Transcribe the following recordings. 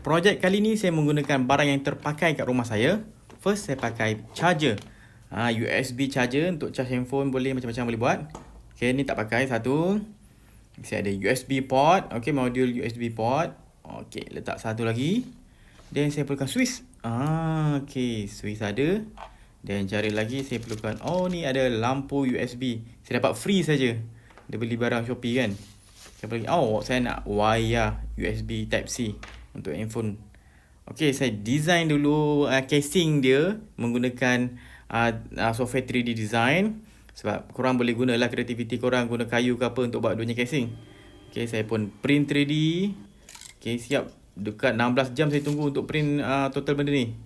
Projek kali ni saya menggunakan barang yang terpakai kat rumah saya. First, saya pakai charger. USB charger untuk charge handphone boleh, macam-macam boleh buat. Okay, ni tak pakai satu. Saya ada USB port. Okay, modul USB port. Okay, letak satu lagi. Dan saya perlukan switch. Okay, switch ada. Dan cari lagi saya perlukan, ni ada lampu USB. Saya dapat free saja. Dia beli barang Shopee kan. Saya pergi, saya nak wire USB Type-C untuk handphone. Okay, saya design dulu casing dia menggunakan software 3D design. Sebab korang boleh gunalah kreativiti korang, guna kayu ke apa untuk buat dunia casing. Okay, saya pun print 3D. Okay, siap. Dekat 16 jam saya tunggu untuk print total benda ni.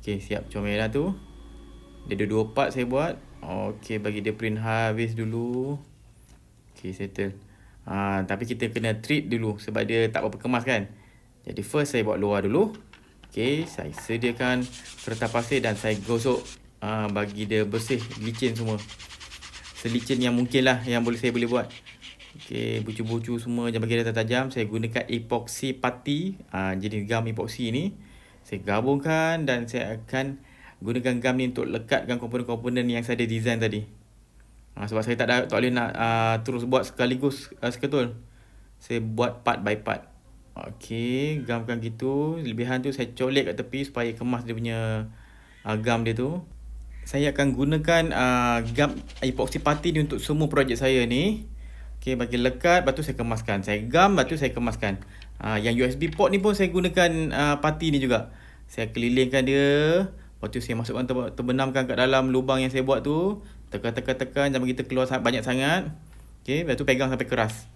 Okay, siap. Comel lah tu. Dia ada 2 part saya buat. Okay, bagi dia print habis dulu. Okay, settle. Tapi kita kena treat dulu sebab dia tak berapa kemas kan. Jadi first saya buat luar dulu. Okay, saya sediakan kertas pasir dan saya gosok bagi dia bersih, licin semua. Selicin yang mungkin lah yang saya boleh buat. Okay, bucu-bucu semua jangan bagi dia tajam. Saya gunakan epoxy putty, jenis gam epoxy ni. Saya gabungkan dan saya akan gunakan gam ni untuk lekatkan komponen-komponen yang saya ada design tadi. Sebab saya tak boleh nak terus buat sekaligus seketul. Saya buat part by part. Okey, gamkan gitu. Lebihan tu saya colek kat tepi supaya kemas dia punya gam dia tu. Saya akan gunakan gam epoxy putty ni untuk semua projek saya ni. Okey, bagi lekat, lepas tu saya kemaskan. Saya gam, lepas tu saya kemaskan. Yang USB port ni pun saya gunakan putty ni juga. Saya kelilingkan dia. Lepas tu saya masukkan, terbenamkan kat dalam lubang yang saya buat tu. Tekan, jangan kita keluar banyak sangat. Okey, lepas tu pegang sampai keras.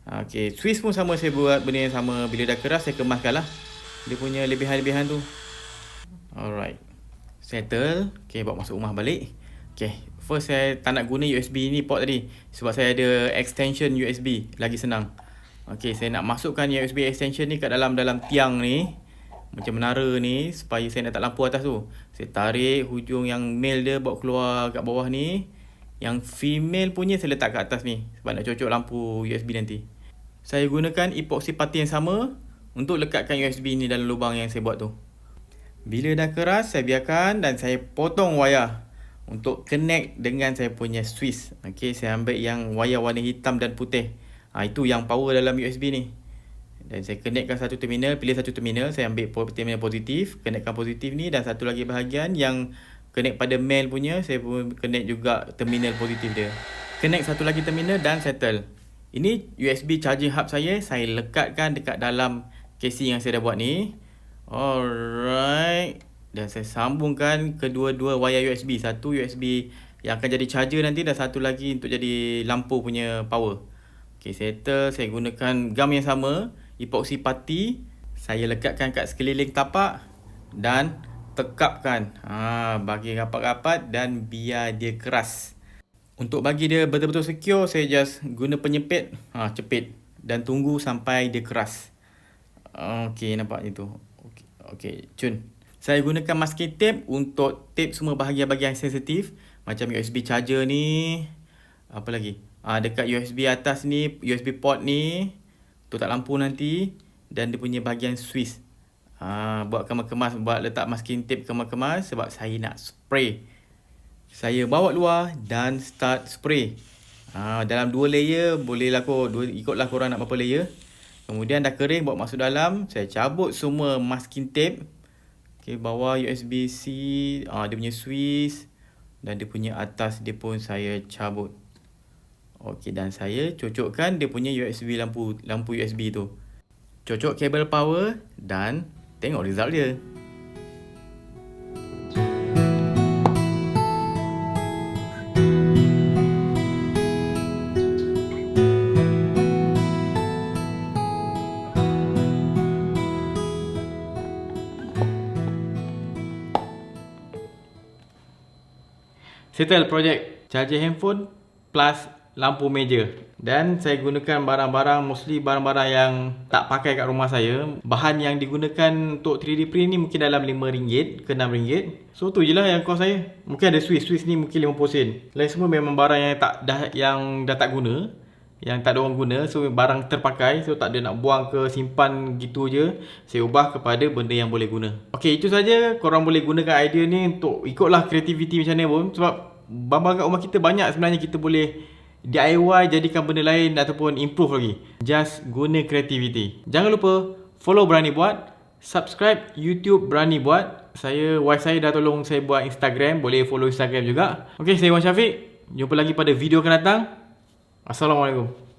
Okey, switch pun sama, saya buat benda yang sama. Bila dah keras, saya kemaskan lah dia punya lebihan-lebihan tu. Alright, settle. Okey, bawa masuk rumah balik. Okey, first saya tak nak guna USB ni port tadi sebab saya ada extension USB, lagi senang. Okey, saya nak masukkan USB extension ni kat dalam tiang ni, macam menara ni, supaya saya nak letak lampu atas tu. Saya tarik hujung yang male dia bawa keluar kat bawah ni. Yang female punya saya letak kat atas ni sebab nak cocok lampu USB nanti. Saya gunakan epoxy putty yang sama untuk lekatkan USB ni dalam lubang yang saya buat tu. Bila dah keras, saya biarkan dan saya potong wayar untuk connect dengan saya punya switch. Okey, saya ambil yang wayar warna hitam dan putih. Itu yang power dalam USB ni. Dan saya connectkan satu terminal, pilih satu terminal, saya ambil terminal positif, connectkan positif ni, dan satu lagi bahagian yang connect pada male punya, saya pun connect juga terminal positif dia. Connect satu lagi terminal dan settle. Ini USB charging hub saya lekatkan dekat dalam casing yang saya dah buat ni. Alright. Dan saya sambungkan kedua-dua wayar USB. Satu USB yang akan jadi charger nanti dan satu lagi untuk jadi lampu punya power. Okay, settle. Saya gunakan gam yang sama, epoxy putty. Saya lekatkan kat sekeliling tapak dan tekapkan. Bagi rapat-rapat dan biar dia keras. Untuk bagi dia betul-betul secure, saya just guna penyepit, cepit dan tunggu sampai dia keras. Okey, nampak itu. Okey, cun. Saya gunakan masking tape untuk tape semua bahagian-bahagian sensitif macam USB charger ni. Apa lagi? Dekat USB atas ni, USB port ni untuk tak lampu nanti, dan dia punya bahagian switch. Buat kemas-kemas, buat letak masking tape kemas-kemas sebab saya nak spray. Saya bawa luar dan start spray. Dalam 2 layer bolehlah ikutlah korang nak berapa layer. Kemudian dah kering, bawa masuk dalam. Saya cabut semua masking tape. Okay, bawah USB-C, dia punya switch dan dia punya atas dia pun saya cabut. Okey, dan saya cocokkan dia punya USB lampu USB tu. Cocok kabel power dan tengok result dia. Settle projek charger handphone plus lampu meja. Dan saya gunakan barang-barang, mostly barang-barang yang tak pakai kat rumah saya. Bahan yang digunakan untuk 3D print ni mungkin dalam RM5 ke RM6. So tu je lah yang kos saya. Mungkin ada switch ni mungkin 50 sen. Lain semua memang barang yang dah tak guna. yang tak ada orang guna. So barang terpakai, so tak ada nak buang ke simpan gitu je. Saya ubah kepada benda yang boleh guna. Okay, itu saja. Korang boleh gunakan idea ni untuk ikutlah kreativiti macam ni pun. Sebab barang kat rumah kita banyak sebenarnya kita boleh DIY jadikan benda lain ataupun improve lagi. Just guna kreativiti. Jangan lupa follow Berani Buat, subscribe YouTube Berani Buat. Wife saya dah tolong saya buat Instagram, boleh follow Instagram juga. Okay, saya Wan Syafiq. Jumpa lagi pada video akan datang. Assalamualaikum.